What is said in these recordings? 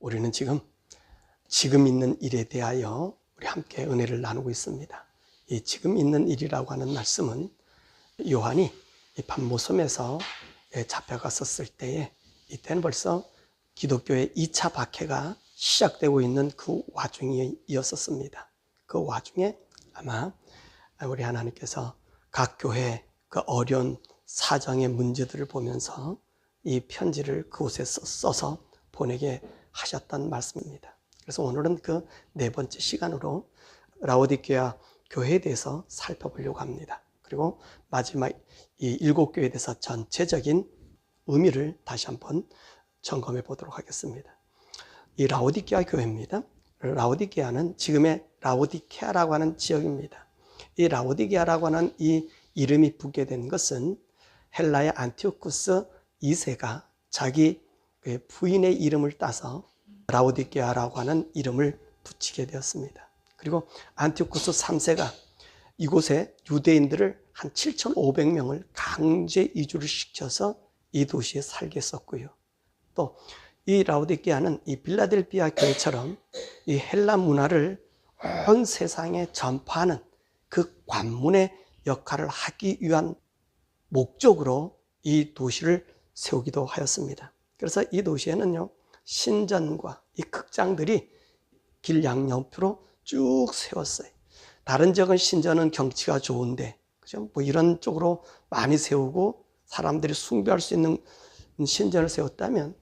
우리는 지금 있는 일에 대하여 우리 함께 은혜를 나누고 있습니다. 이 지금 있는 일이라고 하는 말씀은 요한이 이 patmos섬에서 잡혀갔었을 때에 이때는 벌써 기독교의 2차 박해가 시작되고 있는 그 와중이었었습니다. 그 와중에 아마 우리 하나님께서 각 교회 그 어려운 사정의 문제들을 보면서 이 편지를 그곳에 써서 보내게 하셨던 말씀입니다. 그래서 오늘은 그 네 번째 시간으로 라오디게아 교회에 대해서 살펴보려고 합니다. 그리고 마지막 이 7교회에 대해서 전체적인 의미를 다시 한번 점검해 보도록 하겠습니다. 이 라오디게아 교회입니다. 라오디게아는 지금의 라오디케아라고 하는 지역입니다. 이 라오디게아라고 하는 이 이름이 붙게 된 것은 헬라의 안티오쿠스 2세가 자기 부인의 이름을 따서 라오디게아라고 하는 이름을 붙이게 되었습니다. 그리고 안티오쿠스 3세가 이곳에 유대인들을 한 7,500명을 강제 이주를 시켜서 이 도시에 살게 했었고요. 또 이 라오디게아는 이 빌라델피아 교회처럼 이 헬라 문화를 온 세상에 전파하는 그 관문의 역할을 하기 위한 목적으로 이 도시를 세우기도 하였습니다. 그래서 이 도시에는요, 신전과 이 극장들이 길 양옆으로 쭉 세웠어요. 다른 지역은 신전은 경치가 좋은데, 그죠? 뭐 이런 쪽으로 많이 세우고 사람들이 숭배할 수 있는 신전을 세웠다면,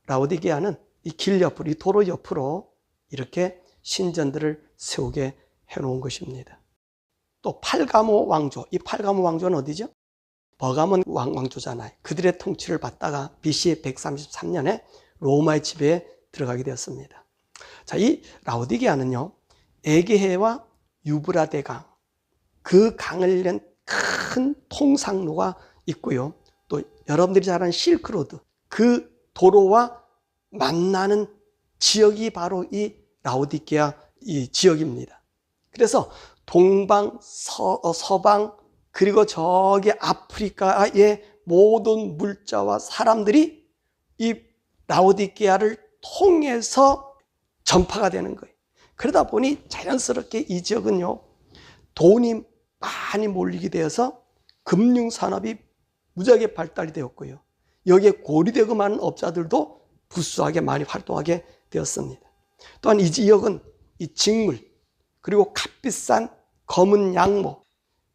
라오디게아는 이 길 옆으로, 이 도로 옆으로 이렇게 신전들을 세우게 해놓은 것입니다. 또 팔가모 왕조, 이 팔가모 왕조는 어디죠? 버가몬 왕조잖아요. 그들의 통치를 받다가 BC 133년에 로마의 지배에 들어가게 되었습니다. 자, 이 라오디게아는요, 에게해와 유브라데강, 그 강을 낸 큰 통상로가 있고요. 또 여러분들이 잘 아는 실크로드, 그 도로와 만나는 지역이 바로 이 라오디게아 이 지역입니다. 그래서 동방, 서방, 그리고 저기 아프리카의 모든 물자와 사람들이 이 라오디게아를 통해서 전파가 되는 거예요. 그러다 보니 자연스럽게 이 지역은요, 돈이 많이 몰리게 되어서 금융산업이 무지하게 발달이 되었고요. 여기에 고리되고 많은 업자들도 부수하게 많이 활동하게 되었습니다. 또한 이 지역은 이 직물, 그리고 값비싼 검은 양모,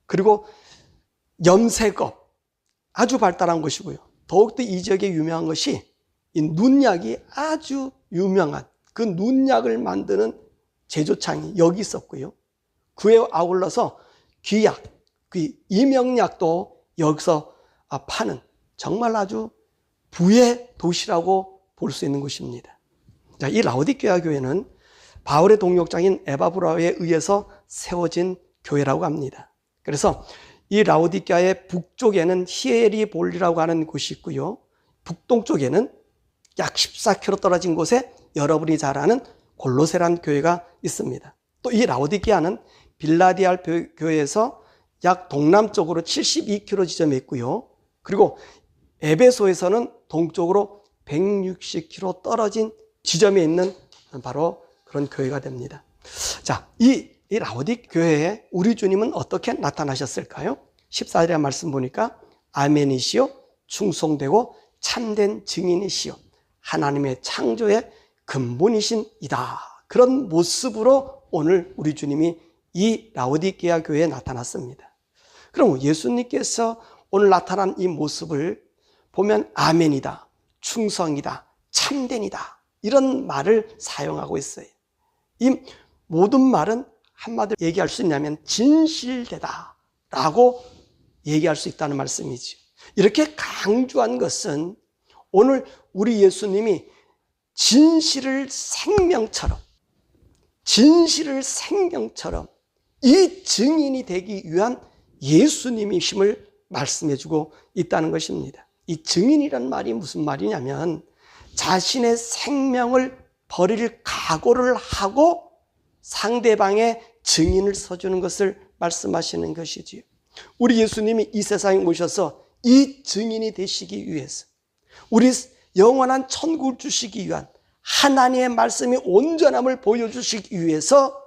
그리고 염색업, 아주 발달한 것이고요. 더욱더 이 지역에 유명한 것이 이 눈약이 아주 유명한 그 눈약을 만드는 제조창이 여기 있었고요. 그에 아울러서 귀약, 그 이명약도 여기서 파는 정말 아주 부의 도시라고 볼 수 있는 곳입니다. 자, 이 라오디게아 교회는 바울의 동역자인 에바브라에 의해서 세워진 교회라고 합니다. 그래서 이 라오디게아의 북쪽에는 히에리볼리라고 하는 곳이 있고요. 북동쪽에는 약 14km 떨어진 곳에 여러분이 잘 아는 골로세란 교회가 있습니다. 또 이 라오디게아는 빌라디알 교회에서 약 동남쪽으로 72km 지점에 있고요. 그리고 에베소에서는 동쪽으로 160km 떨어진 지점에 있는 바로 그런 교회가 됩니다. 자, 이 라오디 교회에 우리 주님은 어떻게 나타나셨을까요? 14절의 말씀 보니까 아멘이시요, 충성되고 참된 증인이시요, 하나님의 창조의 근본이신 이다. 그런 모습으로 오늘 우리 주님이 이 라오디게아 교회에 나타났습니다. 그럼 예수님께서 오늘 나타난 이 모습을 보면 아멘이다, 충성이다, 참된이다, 이런 말을 사용하고 있어요. 이 모든 말은 한마디로 얘기할 수 있냐면 진실되다 라고 얘기할 수 있다는 말씀이죠. 이렇게 강조한 것은 오늘 우리 예수님이 진실을 생명처럼 이 증인이 되기 위한 예수님이심을 말씀해주고 있다는 것입니다. 이 증인이란 말이 무슨 말이냐면 자신의 생명을 버릴 각오를 하고 상대방의 증인을 서주는 것을 말씀하시는 것이지요. 우리 예수님이 이 세상에 오셔서 이 증인이 되시기 위해서, 우리 영원한 천국을 주시기 위한 하나님의 말씀이 온전함을 보여주시기 위해서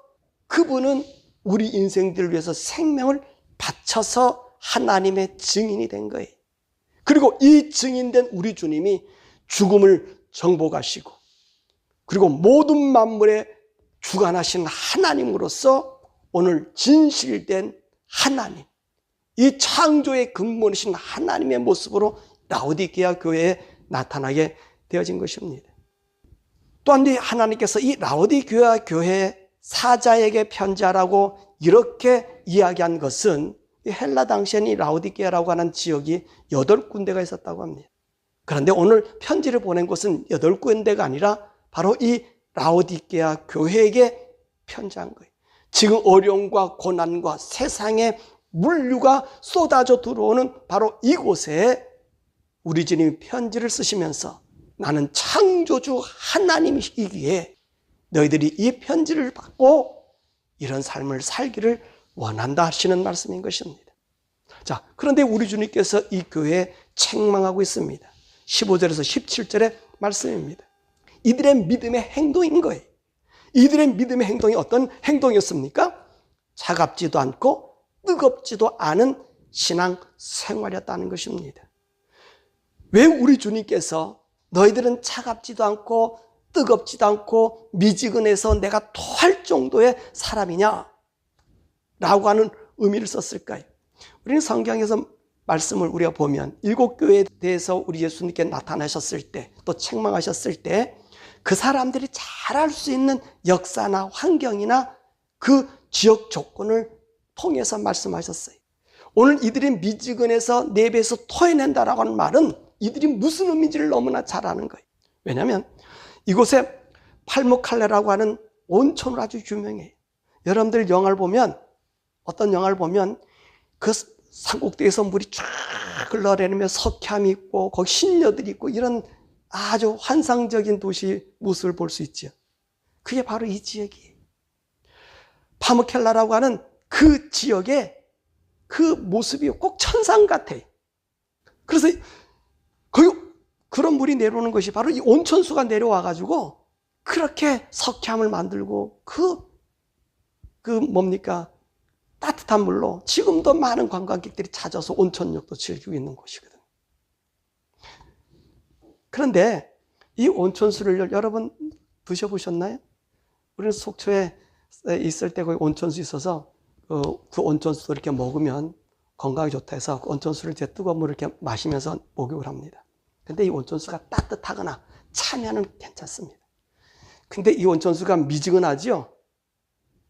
그분은 우리 인생들을 위해서 생명을 바쳐서 하나님의 증인이 된 거예요. 그리고 이 증인된 우리 주님이 죽음을 정복하시고 그리고 모든 만물에 주관하신 하나님으로서 오늘 진실된 하나님, 이 창조의 근본이신 하나님의 모습으로 라오디게아 교회에 나타나게 되어진 것입니다. 또한 하나님께서 이 라오디게아 교회 사자에게 편지하라고 이렇게 이야기한 것은 헬라 당시에는 이 라오디게아라고 하는 지역이 8군데가 있었다고 합니다. 그런데 오늘 편지를 보낸 곳은 8군데가 아니라 바로 이 라오디게아 교회에게 편지한 거예요. 지금 어려움과 고난과 세상의 물류가 쏟아져 들어오는 바로 이곳에 우리 주님이 편지를 쓰시면서 나는 창조주 하나님이시기에 너희들이 이 편지를 받고 이런 삶을 살기를 원한다 하시는 말씀인 것입니다. 자, 그런데 우리 주님께서 이 교회에 책망하고 있습니다. 15절에서 17절의 말씀입니다. 이들의 믿음의 행동인 거예요. 이들의 믿음의 행동이 어떤 행동이었습니까? 차갑지도 않고 뜨겁지도 않은 신앙 생활이었다는 것입니다. 왜 우리 주님께서 너희들은 차갑지도 않고 뜨겁지도 않고 미지근해서 내가 토할 정도의 사람이냐? 라고 하는 의미를 썼을까요? 우리는 성경에서 말씀을 우리가 보면 7교회에 대해서 우리 예수님께 나타나셨을 때 또 책망하셨을 때 그 사람들이 잘할 수 있는 역사나 환경이나 그 지역 조건을 통해서 말씀하셨어요. 오늘 이들이 미지근해서 내 배에서 토해낸다라고 하는 말은 이들이 무슨 의미인지를 너무나 잘 아는 거예요. 왜냐하면 이곳에 팔무칼레라고 하는 온천으로 아주 유명해요. 여러분들 영화를 보면 어떤 영화를 보면 그 산꼭대기에서 물이 쫙 흘러내리며 석회암이 있고 거기 신녀들이 있고 이런 아주 환상적인 도시 모습을 볼 수 있죠. 그게 바로 이 지역이에요. 파무켈라라고 하는 그 지역의 그 모습이 꼭 천상 같아요. 그래서 거기 그런 물이 내려오는 것이 바로 이 온천수가 내려와가지고 그렇게 석회암을 만들고 뭡니까? 따뜻한 물로 지금도 많은 관광객들이 찾아서 온천욕도 즐기고 있는 곳이거든요. 그런데 이 온천수를 여러분 드셔보셨나요? 우리는 속초에 있을 때 거기 온천수 있어서 그 온천수 이렇게 먹으면 건강에 좋다 해서 그 온천수를 제 뜨거운 물을 이렇게 마시면서 목욕을 합니다. 근데 이 온천수가 따뜻하거나 차면은 괜찮습니다. 근데 이 온천수가 미지근하죠?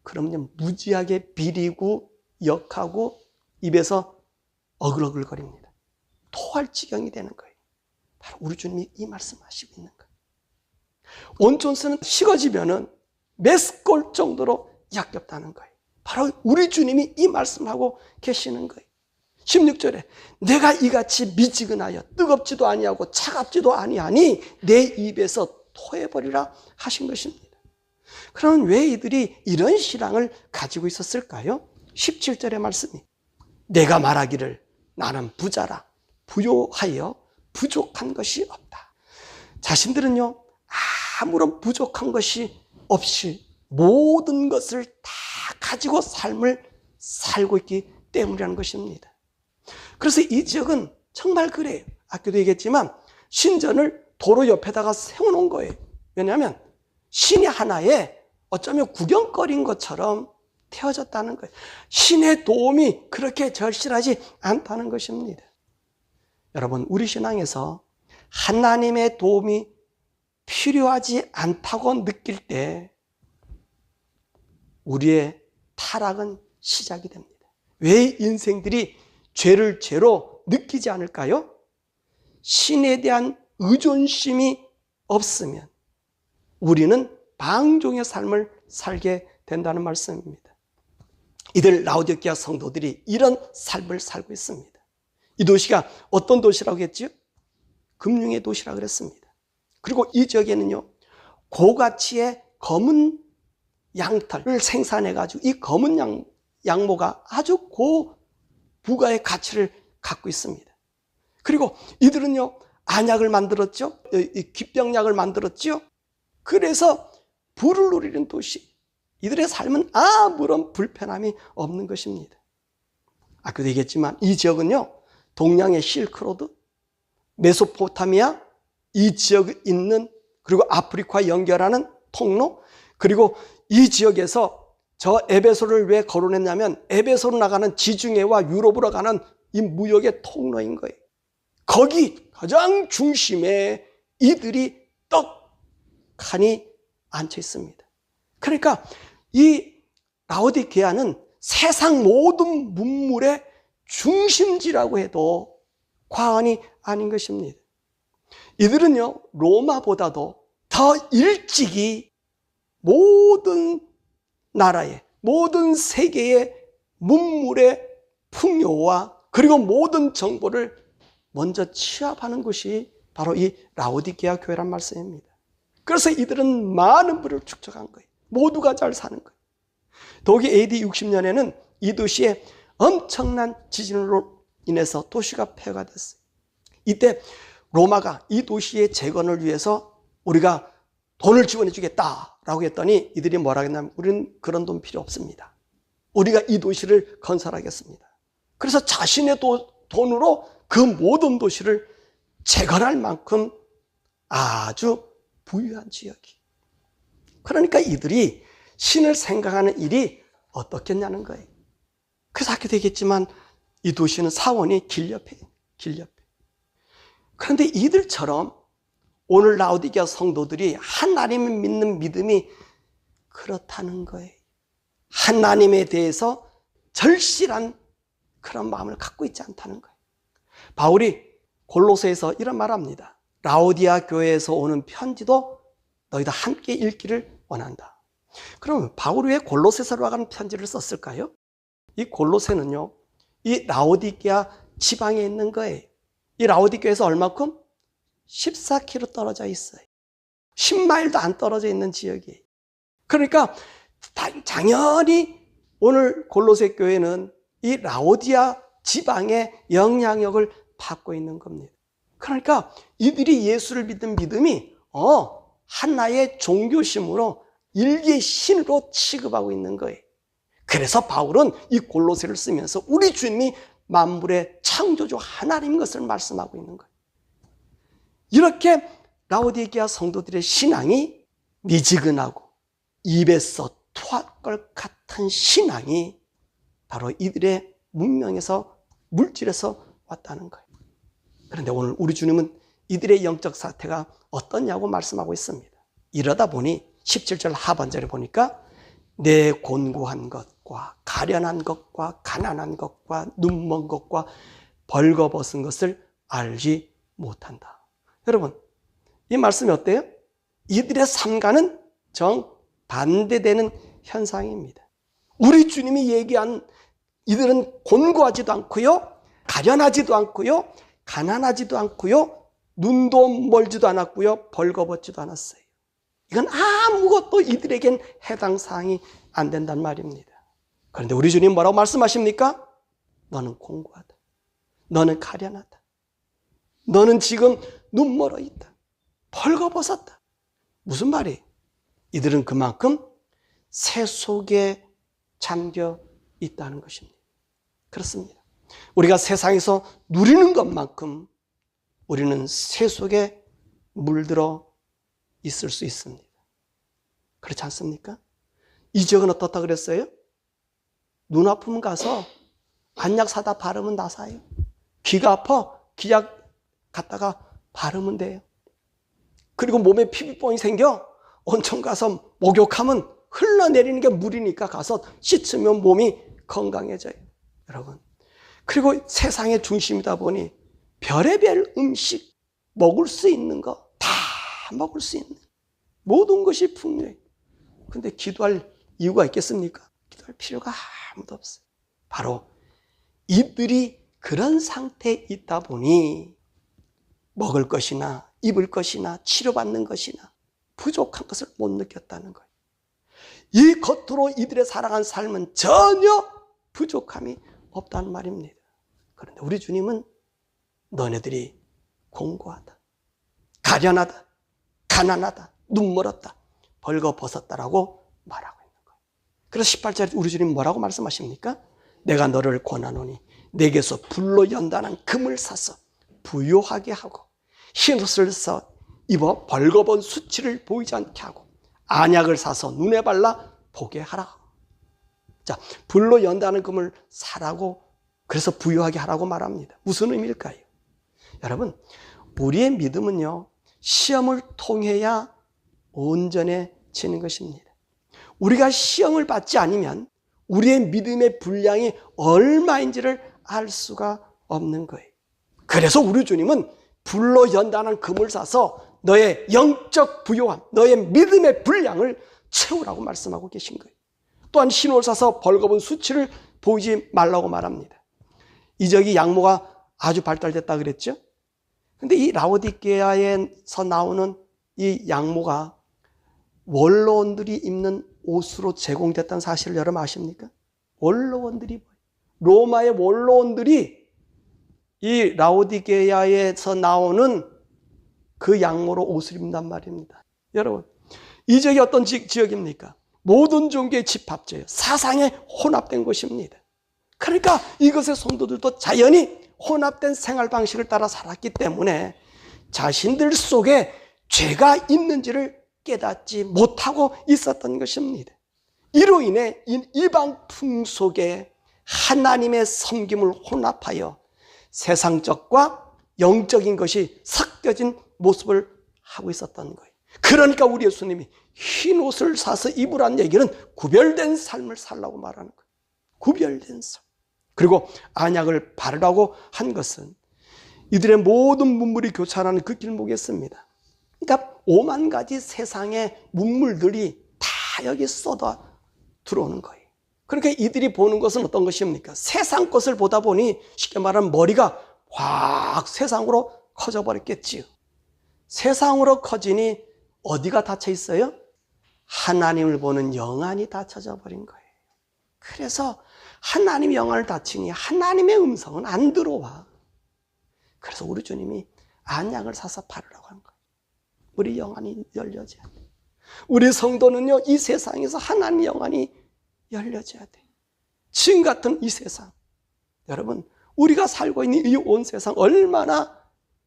그러면 무지하게 비리고 역하고 입에서 어글어글거립니다. 토할 지경이 되는 거예요. 바로 우리 주님이 이 말씀하시고 있는 거예요. 온천수는 식어지면은 메스꼴 정도로 역겹다는 거예요. 바로 우리 주님이 이 말씀하고 계시는 거예요. 16절에 내가 이같이 미지근하여 뜨겁지도 아니하고 차갑지도 아니하니 내 입에서 토해버리라 하신 것입니다. 그러면 왜 이들이 이런 신앙을 가지고 있었을까요? 17절의 말씀이 내가 말하기를 나는 부자라 부요하여 부족한 것이 없다. 자신들은요 아무런 부족한 것이 없이 모든 것을 다 가지고 삶을 살고 있기 때문이라는 것입니다. 그래서 이 지역은 정말 그래요. 아까도 얘기했지만 신전을 도로 옆에다가 세워놓은 거예요. 왜냐하면 신이 하나의 어쩌면 구경거리인 것처럼 태워졌다는 거예요. 신의 도움이 그렇게 절실하지 않다는 것입니다. 여러분, 우리 신앙에서 하나님의 도움이 필요하지 않다고 느낄 때 우리의 타락은 시작이 됩니다. 왜 인생들이 죄를 죄로 느끼지 않을까요? 신에 대한 의존심이 없으면 우리는 방종의 삶을 살게 된다는 말씀입니다. 이들 라오디게아 성도들이 이런 삶을 살고 있습니다. 이 도시가 어떤 도시라고 했죠? 금융의 도시라고 그랬습니다. 그리고 이 지역에는요, 고가치의 검은 양털을 생산해가지고 이 검은 양모가 아주 고부가의 가치를 갖고 있습니다. 그리고 이들은요, 안약을 만들었죠. 이 기병약을 만들었죠. 그래서 부를 누리는 도시, 이들의 삶은 아무런 불편함이 없는 것입니다. 아까도 얘기했지만 이 지역은요, 동양의 실크로드, 메소포타미아, 이 지역에 있는, 그리고 아프리카 연결하는 통로, 그리고 이 지역에서 저 에베소를 왜 거론했냐면 에베소로 나가는 지중해와 유럽으로 가는 이 무역의 통로인 거예요. 거기 가장 중심에 이들이 떡하니 앉혀 있습니다. 그러니까 이 라오디게아는 세상 모든 문물의 중심지라고 해도 과언이 아닌 것입니다. 이들은요, 로마보다도 더 일찍이 모든 나라의, 모든 세계의 문물의 풍요와 그리고 모든 정보를 먼저 취합하는 것이 바로 이 라오디게아 교회란 말씀입니다. 그래서 이들은 많은 부를 축적한 거예요. 모두가 잘 사는 거예요. 독일 AD 60년에는 이 도시에 엄청난 지진으로 인해서 도시가 폐허가 됐어요. 이때 로마가 이 도시의 재건을 위해서 우리가 돈을 지원해 주겠다라고 했더니 이들이 뭐라고 했냐면 우리는 그런 돈 필요 없습니다. 우리가 이 도시를 건설하겠습니다. 그래서 자신의 돈으로 그 모든 도시를 재건할 만큼 아주 부유한 지역이. 그러니까 이들이 신을 생각하는 일이 어떻겠냐는 거예요. 그래서 아까 되겠지만 이 도시는 사원이 길 옆에. 그런데 이들처럼 오늘 라오디게아 성도들이 하나님을 믿는 믿음이 그렇다는 거예요. 하나님에 대해서 절실한 그런 마음을 갖고 있지 않다는 거예요. 바울이 골로새에서 이런 말합니다. 라오디아 교회에서 오는 편지도 너희들 함께 읽기를 원한다. 그럼 바울이 왜 골로새서로 가는 편지를 썼을까요? 이 골로새는요, 이 라오디게아 지방에 있는 거예요. 이 라오디게아에서 얼마큼? 14km 떨어져 있어요. 10마일도 안 떨어져 있는 지역이에요. 그러니까 당연히 오늘 골로새 교회는 이 라오디아 지방의 영향력을 받고 있는 겁니다. 그러니까 이들이 예수를 믿는 믿음이 하나의 종교심으로 일개 신으로 취급하고 있는 거예요. 그래서 바울은 이 골로새를 쓰면서 우리 주님이 만물의 창조주 하나님인 것을 말씀하고 있는 거예요. 이렇게 라오디게아 성도들의 신앙이 미지근하고 입에서 토할 것 같은 신앙이 바로 이들의 문명에서, 물질에서 왔다는 거예요. 그런데 오늘 우리 주님은 이들의 영적 사태가 어떠냐고 말씀하고 있습니다. 이러다 보니 17절 하반절에 보니까 내 곤고한 것과 가련한 것과 가난한 것과 눈먼 것과 벌거벗은 것을 알지 못한다. 여러분, 이 말씀이 어때요? 이들의 삶과는 정반대되는 현상입니다. 우리 주님이 얘기한 이들은 곤고하지도 않고요, 가련하지도 않고요, 가난하지도 않고요, 눈도 멀지도 않았고요, 벌거벗지도 않았어요. 이건 아무것도 이들에겐 해당 사항이 안 된단 말입니다. 그런데 우리 주님 뭐라고 말씀하십니까? 너는 곤고하다. 너는 가련하다. 너는 지금 눈 멀어 있다. 벌거벗었다. 무슨 말이에요? 이들은 그만큼 세 속에 잠겨 있다는 것입니다. 그렇습니다. 우리가 세상에서 누리는 것만큼 우리는 세 속에 물들어 있을 수 있습니다. 그렇지 않습니까? 이 지역은 어떻다 그랬어요? 눈 아프면 가서 안약 사다 바르면 나사요. 귀가 아파 귀약 갖다가 바르면 돼요. 그리고 몸에 피부병이 생겨 온천 가서 목욕하면 흘러내리는 게 물이니까 가서 씻으면 몸이 건강해져요. 여러분, 그리고 세상의 중심이다 보니 별의별 음식 먹을 수 있는 거 다 먹을 수 있는 모든 것이 풍요해요. 근데 기도할 이유가 있겠습니까? 기도할 필요가 아무도 없어요. 바로 이들이 그런 상태에 있다 보니 먹을 것이나 입을 것이나 치료받는 것이나 부족한 것을 못 느꼈다는 거예요. 이 겉으로 이들의 살아간 삶은 전혀 부족함이 없다는 말입니다. 그런데 우리 주님은 너네들이 공고하다, 가련하다, 가난하다, 눈 멀었다, 벌거벗었다라고 말하고 있는 거예요. 그래서 18절에 우리 주님 뭐라고 말씀하십니까? 내가 너를 권하노니 내게서 불로 연단한 금을 사서 부요하게 하고 흰 옷을 써 입어 벌거벗은 수치를 보이지 않게 하고 안약을 사서 눈에 발라 보게 하라. 자, 불로 연단한 금을 사라고, 그래서 부요하게 하라고 말합니다. 무슨 의미일까요? 여러분, 우리의 믿음은요, 시험을 통해야 온전해지는 것입니다. 우리가 시험을 받지 않으면 우리의 믿음의 분량이 얼마인지를 알 수가 없는 거예요. 그래서 우리 주님은 불로 연단한 금을 사서 너의 영적 부요함, 너의 믿음의 분량을 채우라고 말씀하고 계신 거예요. 또한 흰옷을 사서 벌거벗은 수치를 보이지 말라고 말합니다. 이적이 양모가 아주 발달됐다 그랬죠? 근데 이 라오디게아에서 나오는 이 양모가 원로원들이 입는 옷으로 제공됐다는 사실을 여러분 아십니까? 원로원들이, 로마의 원로원들이 이 라오디게아에서 나오는 그 양모로 옷을 입는단 말입니다. 여러분, 이 지역이 어떤 지역입니까? 모든 종교의 집합지예요. 사상에 혼합된 것입니다. 그러니까 이것의 성도들도 자연히 혼합된 생활 방식을 따라 살았기 때문에 자신들 속에 죄가 있는지를 깨닫지 못하고 있었던 것입니다. 이로 인해 이방 풍속에 하나님의 섬김을 혼합하여 세상적과 영적인 것이 섞여진 모습을 하고 있었던 거예요. 그러니까 우리 예수님이 흰 옷을 사서 입으라는 얘기는 구별된 삶을 살라고 말하는 거예요. 구별된 삶. 그리고 안약을 바르라고 한 것은 이들의 모든 문물이 교차하는 그 길목이었습니다. 그러니까 5만 가지 세상의 문물들이 다 여기 쏟아 들어오는 거예요. 그러니까 이들이 보는 것은 어떤 것입니까? 세상 것을 보다 보니 쉽게 말하면 머리가 확 세상으로 커져버렸겠지요. 세상으로 커지니 어디가 닫혀 있어요? 하나님을 보는 영안이 닫혀져 버린 거예요. 그래서 하나님의 영안을 닫히니 하나님의 음성은 안 들어와. 그래서 우리 주님이 안약을 사서 바르라고 한 거예요. 우리 영안이 열려져야 돼. 우리 성도는요, 이 세상에서 하나님의 영안이 열려져야 돼. 지금 같은 이 세상, 여러분, 우리가 살고 있는 이 온 세상 얼마나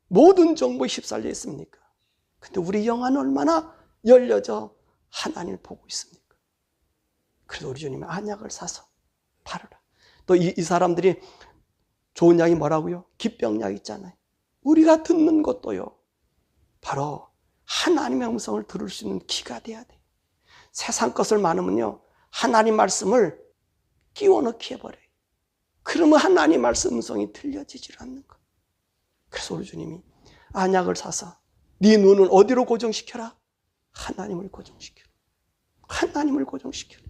모든 정보에 휩쓸려 있습니까? 근데 우리 영안은 얼마나 열려져 하나님을 보고 있습니까? 그래서 우리 주님이 안약을 사서 바르라. 또 이 사람들이 좋은 약이 뭐라고요? 기병약 있잖아요. 우리가 듣는 것도요, 바로 하나님의 음성을 들을 수 있는 귀가 돼야 돼. 세상 것을 많으면요, 하나님 말씀을 끼워 넣기 해버려요. 그러면 하나님 말씀 음성이 들려지질 않는 거예요. 그래서 우리 주님이 안약을 사서 네 눈은 어디로 고정시켜라? 하나님을 고정시켜라. 하나님을 고정시켜라.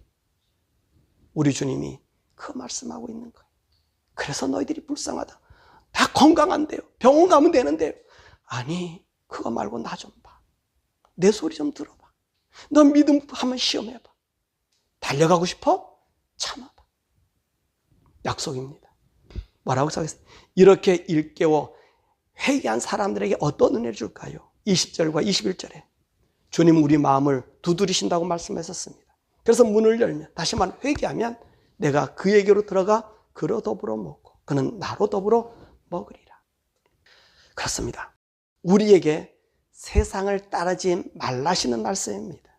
우리 주님이 그 말씀하고 있는 거예요. 그래서 너희들이 불쌍하다. 다 건강한데요. 병원 가면 되는데요. 아니, 그거 말고 나 좀 봐. 내 소리 좀 들어봐. 너 믿음 한번 시험해봐. 달려가고 싶어? 참아봐. 약속입니다. 뭐라고 써있어요? 이렇게 일깨워 회개한 사람들에게 어떤 은혜를 줄까요? 20절과 21절에 주님 우리 마음을 두드리신다고 말씀하셨습니다. 그래서 문을 열면, 다시 말하면 회개하면 내가 그에게로 들어가 그로 더불어 먹고 그는 나로 더불어 먹으리라. 그렇습니다. 우리에게 세상을 따르지 말라시는 말씀입니다.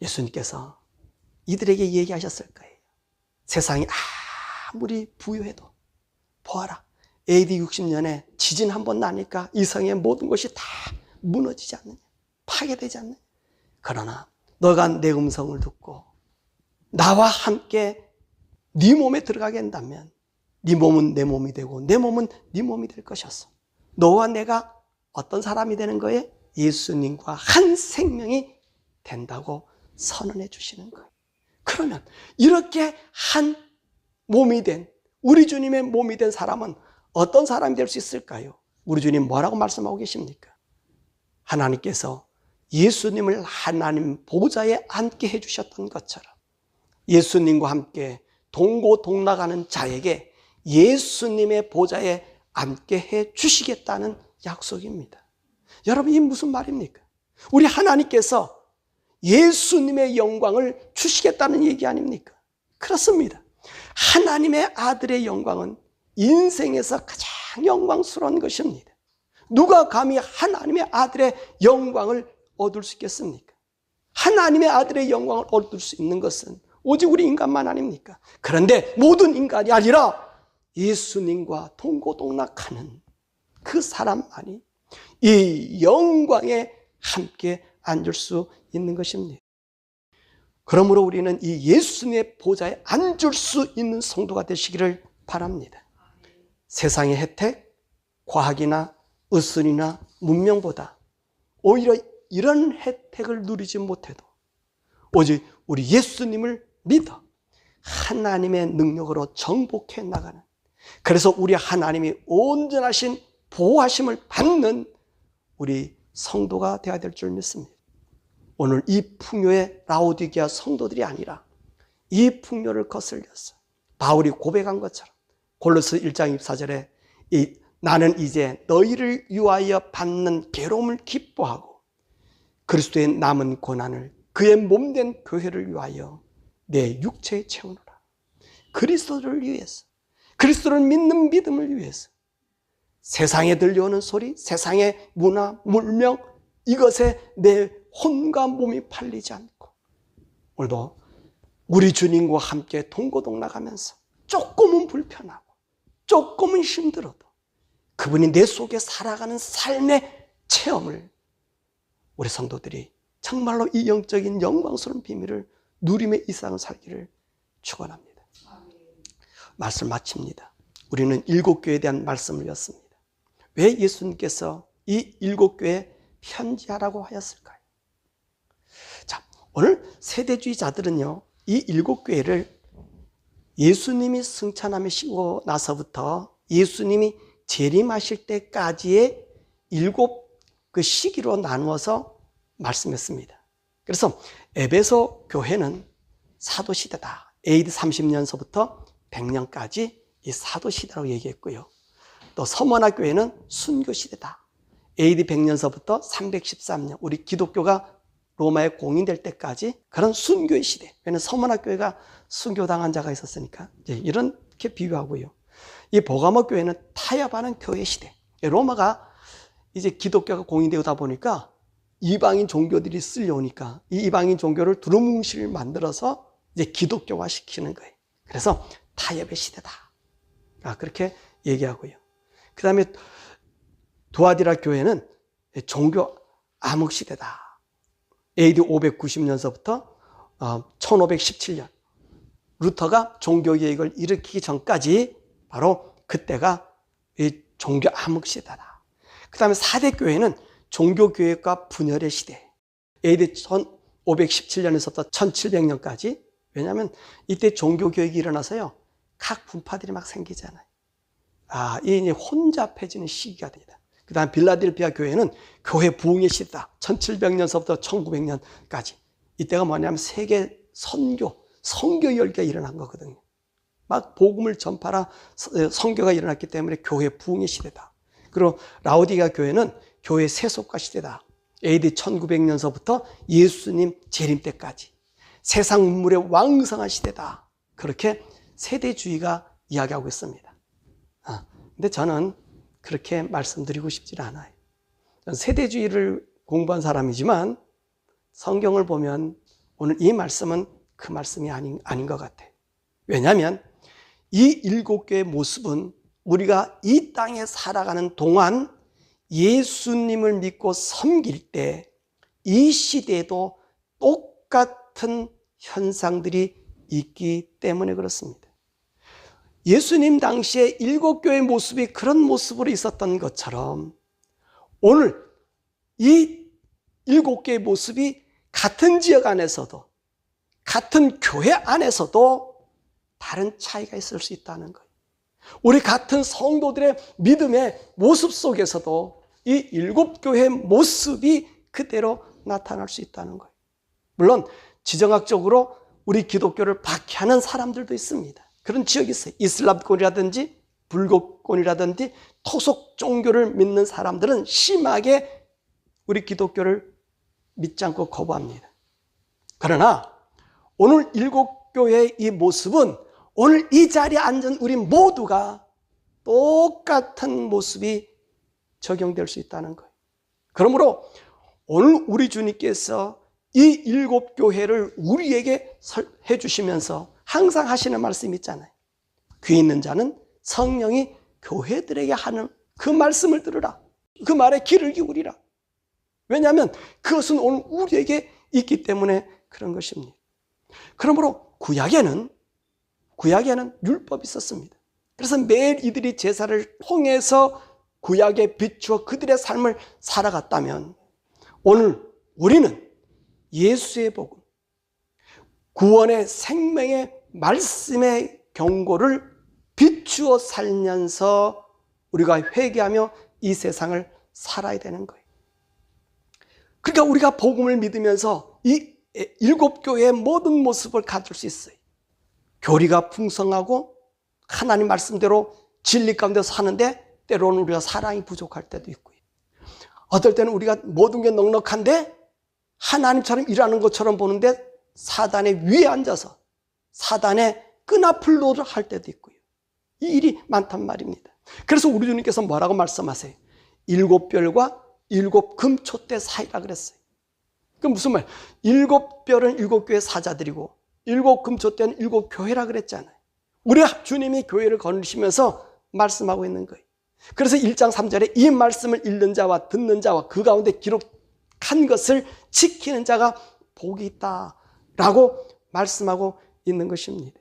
예수님께서 이들에게 얘기하셨을 거예요. 세상이 아무리 부유해도 보아라. AD 60년에 지진 한번 나니까 이 성의 모든 것이 다 무너지지 않느냐, 파괴되지 않느냐. 그러나 너가 내 음성을 듣고 나와 함께 네 몸에 들어가게 한다면 네 몸은 내 몸이 되고 내 몸은 네 몸이 될 것이었어. 너와 내가 어떤 사람이 되는 거예요? 예수님과 한 생명이 된다고 선언해 주시는 거예요. 그러면 이렇게 한 몸이 된, 우리 주님의 몸이 된 사람은 어떤 사람이 될 수 있을까요? 우리 주님 뭐라고 말씀하고 계십니까? 하나님께서 예수님을 하나님 보좌에 앉게 해주셨던 것처럼 예수님과 함께 동고동락하는 자에게 예수님의 보좌에 앉게 해주시겠다는 약속입니다. 여러분, 이 무슨 말입니까? 우리 하나님께서 예수님의 영광을 주시겠다는 얘기 아닙니까? 그렇습니다. 하나님의 아들의 영광은 인생에서 가장 영광스러운 것입니다. 누가 감히 하나님의 아들의 영광을 얻을 수 있겠습니까? 하나님의 아들의 영광을 얻을 수 있는 것은 오직 우리 인간만 아닙니까? 그런데 모든 인간이 아니라 예수님과 동고동락하는 그 사람만이 이 영광에 함께 앉을 수 있는 것입니다. 그러므로 우리는 이 예수님의 보좌에 앉을 수 있는 성도가 되시기를 바랍니다. 세상의 혜택, 과학이나 의술이나 문명보다 오히려 이런 혜택을 누리지 못해도 오직 우리 예수님을 믿어 하나님의 능력으로 정복해 나가는, 그래서 우리 하나님이 온전하신 보호하심을 받는 우리 성도가 되어야 될 줄 믿습니다. 오늘 이 풍요의 라오디게아 성도들이 아니라 이 풍요를 거슬려서 바울이 고백한 것처럼 골로새 1장 24절에 나는 이제 너희를 위하여 받는 괴로움을 기뻐하고 그리스도의 남은 고난을 그의 몸된 교회를 위하여 내 육체에 채우노라. 그리스도를 위해서, 그리스도를 믿는 믿음을 위해서 세상에 들려오는 소리, 세상의 문화, 물명, 이것에 내 혼과 몸이 팔리지 않고 오늘도 우리 주님과 함께 동고동락하면서 조금은 불편하고 조금은 힘들어도 그분이 내 속에 살아가는 삶의 체험을 우리 성도들이 정말로 이 영적인 영광스러운 비밀을 누림의 이상을 살기를 축원합니다. 말씀 마칩니다. 우리는 7교회에 대한 말씀을 였습니다. 왜 예수님께서 이 7교회에 편지하라고 하였을까요? 자, 오늘 세대주의자들은요, 이 7교회를 예수님이 승천하시고 나서부터 예수님이 재림하실 때까지의 7 그 시기로 나누어서 말씀했습니다. 그래서 에베소 교회는 사도시대다. AD 30년서부터 100년까지 이 사도시대라고 얘기했고요. 또 서머나 교회는 순교시대다. AD 100년서부터 313년, 우리 기독교가 로마에 공인될 때까지 그런 순교의 시대. 왜냐하면 서머나 교회가 순교당한 자가 있었으니까 이렇게 비유하고요. 이 보가모 교회는 타협하는 교회 시대. 로마가 이제 기독교가 공인되다 보니까 이방인 종교들이 쓸려오니까 이 이방인 종교를 두루뭉실 만들어서 이제 기독교화 시키는 거예요. 그래서 타협의 시대다. 그렇게 얘기하고요. 그 다음에 도아디라 교회는 종교 암흑 시대다. AD 590년서부터 1517년 루터가 종교개혁을 일으키기 전까지 바로 그때가 이 종교 암흑 시대다. 그 다음에 4대 교회는 종교개혁과 분열의 시대. AD 1517년에서부터 1700년까지. 왜냐하면 이때 종교개혁이 일어나서요, 각 분파들이 막 생기잖아요. 이 혼잡해지는 시기가 됩니다. 그 다음 빌라델피아 교회는 교회 부흥의 시대다. 1700년서부터 1900년까지. 이때가 뭐냐면 세계 선교 열기가 일어난 거거든요. 막 복음을 전파라 선교가 일어났기 때문에 교회 부흥의 시대다. 그리고 라오디게아 교회는 교회 세속화 시대다. AD 1900년서부터 예수님 재림 때까지 세상 문물의 왕성한 시대다. 그렇게 세대주의가 이야기하고 있습니다. 근데 저는 그렇게 말씀드리고 싶지 않아요. 저는 세대주의를 공부한 사람이지만 성경을 보면 오늘 이 말씀은 그 말씀이 아닌 것 같아요. 왜냐하면 이 7교의 모습은 우리가 이 땅에 살아가는 동안 예수님을 믿고 섬길 때 이 시대에도 똑같은 현상들이 있기 때문에 그렇습니다. 예수님 당시에 7교의 모습이 그런 모습으로 있었던 것처럼 오늘 이 7교의 모습이 같은 지역 안에서도 같은 교회 안에서도 다른 차이가 있을 수 있다는 거예요. 우리 같은 성도들의 믿음의 모습 속에서도 이 7교회의 모습이 그대로 나타날 수 있다는 거예요. 물론 지정학적으로 우리 기독교를 박해하는 사람들도 있습니다. 그런 지역이 있어요. 이슬람권이라든지 불교권이라든지 토속 종교를 믿는 사람들은 심하게 우리 기독교를 믿지 않고 거부합니다. 그러나 오늘 일곱 교회의 이 모습은 오늘 이 자리에 앉은 우리 모두가 똑같은 모습이 적용될 수 있다는 거예요. 그러므로 오늘 우리 주님께서 이 일곱 교회를 우리에게 해주시면서 항상 하시는 말씀이 있잖아요. 귀 있는 자는 성령이 교회들에게 하는 그 말씀을 들으라. 그 말에 귀를 기울이라. 왜냐하면 그것은 오늘 우리에게 있기 때문에 그런 것입니다. 그러므로 구약에는 율법이 있었습니다. 그래서 매일 이들이 제사를 통해서 구약에 비추어 그들의 삶을 살아갔다면 오늘 우리는 예수의 복음, 구원의 생명의 말씀의 경고를 비추어 살면서 우리가 회개하며 이 세상을 살아야 되는 거예요. 그러니까 우리가 복음을 믿으면서 이 일곱 교회의 모든 모습을 가질 수 있어요. 교리가 풍성하고 하나님 말씀대로 진리 가운데 사는데 때로는 우리가 사랑이 부족할 때도 있고요. 어떨 때는 우리가 모든 게 넉넉한데 하나님처럼 일하는 것처럼 보는데 사단의 위에 앉아서 사단의 끈앞을 노를 할 때도 있고요. 이 일이 많단 말입니다. 그래서 우리 주님께서 뭐라고 말씀하세요? 일곱 별과 일곱 금초대 사이라 그랬어요. 그 무슨 말? 일곱 별은 일곱 교회 사자들이고 일곱 금초대는 일곱 교회라 그랬잖아요. 우리 주님이 교회를 거느리시면서 말씀하고 있는 거예요. 그래서 1장 3절에 이 말씀을 읽는 자와 듣는 자와 그 가운데 기록한 것을 지키는 자가 복이 있다라고 말씀하고 있는 것입니다.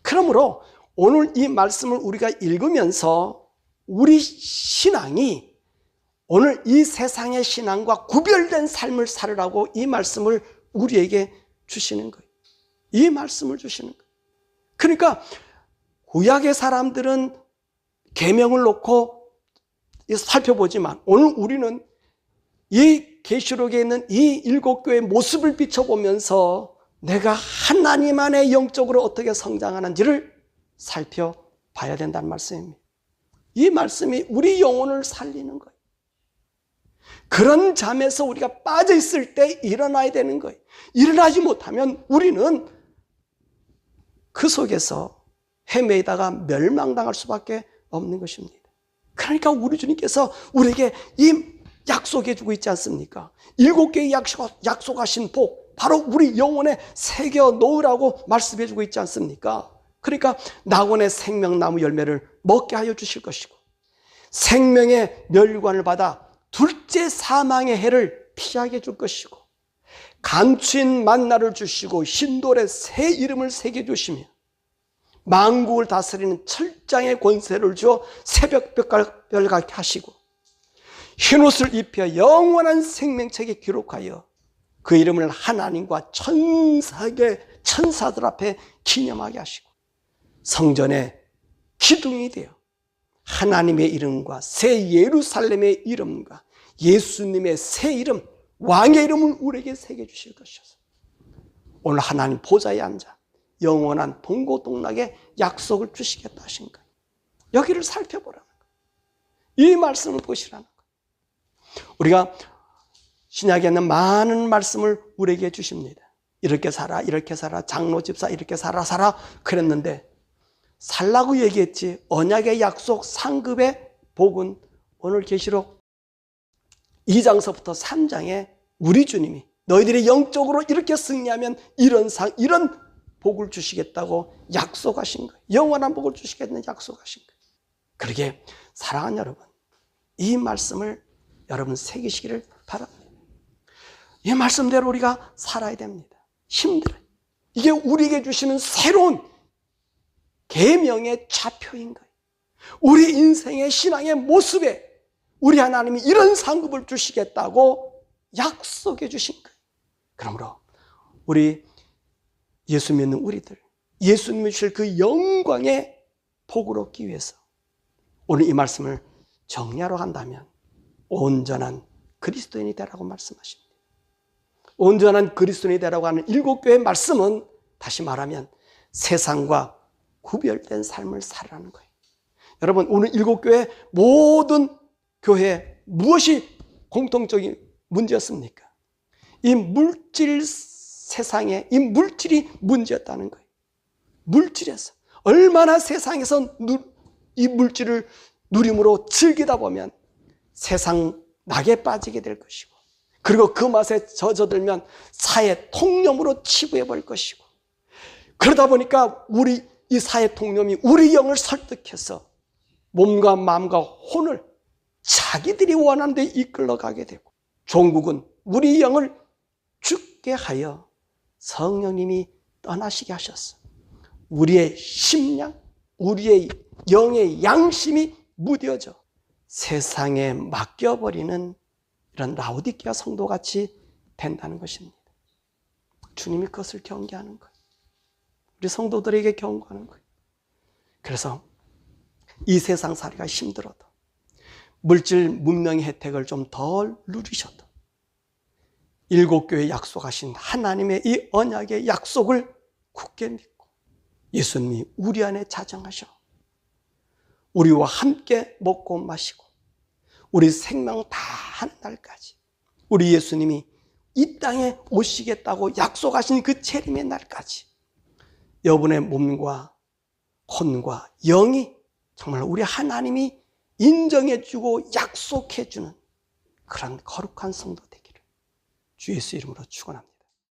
그러므로 오늘 이 말씀을 우리가 읽으면서 우리 신앙이 오늘 이 세상의 신앙과 구별된 삶을 살으라고 이 말씀을 우리에게 주시는 거예요. 이 말씀을 주시는 거예요. 그러니까 구약의 사람들은 계명을 놓고 살펴보지만 오늘 우리는 이 계시록에 있는 이 일곱 교회의 모습을 비춰보면서 내가 하나님 안에 영적으로 어떻게 성장하는지를 살펴봐야 된다는 말씀입니다. 이 말씀이 우리 영혼을 살리는 거예요. 그런 잠에서 우리가 빠져 있을 때 일어나야 되는 거예요. 일어나지 못하면 우리는 그 속에서 헤매다가 멸망당할 수밖에 없는 것입니다. 그러니까 우리 주님께서 우리에게 이 약속해 주고 있지 않습니까? 일곱 개의 약속하신 복, 바로 우리 영혼에 새겨 놓으라고 말씀해 주고 있지 않습니까? 그러니까 낙원의 생명나무 열매를 먹게 하여 주실 것이고 생명의 멸관을 받아 둘째 사망의 해를 피하게 해줄 것이고 감추인 만나를 주시고 흰돌에 새 이름을 새겨 주시며 만국을 다스리는 철장의 권세를 주어 새벽별 같게 하시고 흰옷을 입혀 영원한 생명책에 기록하여 그 이름을 하나님과 천사들 앞에 기념하게 하시고 성전의 기둥이 되어 하나님의 이름과 새 예루살렘의 이름과 예수님의 새 이름, 왕의 이름을 우리에게 새겨주실 것이어서 오늘 하나님 보좌에 앉아 영원한 동고동락의 약속을 주시겠다 하신 거예요. 여기를 살펴보라는 거예요. 이 말씀을 보시라는 거예요. 우리가 신약에 있는 많은 말씀을 우리에게 주십니다. 이렇게 살아, 이렇게 살아, 장로 집사 이렇게 살아 그랬는데 살라고 얘기했지 언약의 약속 상급의 복은 오늘 계시록 2장서부터 3장에 우리 주님이 너희들이 영적으로 이렇게 승리하면 이런 복을 주시겠다고 약속하신 거예요. 영원한 복을 주시겠다는 약속하신 거예요. 그러게 사랑하는 여러분, 이 말씀을 여러분 새기시기를 바랍니다. 이 말씀대로 우리가 살아야 됩니다. 힘들어요. 이게 우리에게 주시는 새로운 계명의 좌표인 거예요. 우리 인생의 신앙의 모습에 우리 하나님이 이런 상급을 주시겠다고 약속해 주신 거예요. 그러므로 우리 예수 믿는 우리들, 예수님이 주실 그 영광의 복을 얻기 위해서 오늘 이 말씀을 정리하러 간다면 온전한 그리스도인이 되라고 말씀하십니다. 온전한 그리스도인이 되라고 하는 일곱 교회의 말씀은 다시 말하면 세상과 구별된 삶을 살아가는 거예요. 여러분 오늘 일곱 교회 모든 교회에 무엇이 공통적인 문제였습니까? 이 물질 세상에 이 물질이 문제였다는 거예요. 물질에서 얼마나 세상에서 이 물질을 누림으로 즐기다 보면 세상 낙에 빠지게 될 것이고, 그리고 그 맛에 젖어들면 사회 통념으로 치부해 버릴 것이고, 그러다 보니까 이 사회 통념이 우리 영을 설득해서 몸과 마음과 혼을 자기들이 원하는 데 이끌어가게 되고, 종국은 우리 영을 죽게 하여 성령님이 떠나시게 하셨어. 우리의 심령, 우리의 영의 양심이 무뎌져 세상에 맡겨버리는 이런 라오디게아 성도같이 된다는 것입니다. 주님이 그것을 경계하는 거예요. 우리 성도들에게 경고하는 거예요. 그래서 이 세상 살이가 힘들어도 물질 문명의 혜택을 좀 덜 누리셔도 일곱 교회에 약속하신 하나님의 이 언약의 약속을 굳게 믿고 예수님이 우리 안에 자정하셔 우리와 함께 먹고 마시고 우리 생명 다하는 날까지, 우리 예수님이 이 땅에 오시겠다고 약속하신 그 재림의 날까지 여러분의 몸과 혼과 영이 정말 우리 하나님이 인정해주고 약속해주는 그런 거룩한 성도 되기를 주 예수 이름으로 축원합니다.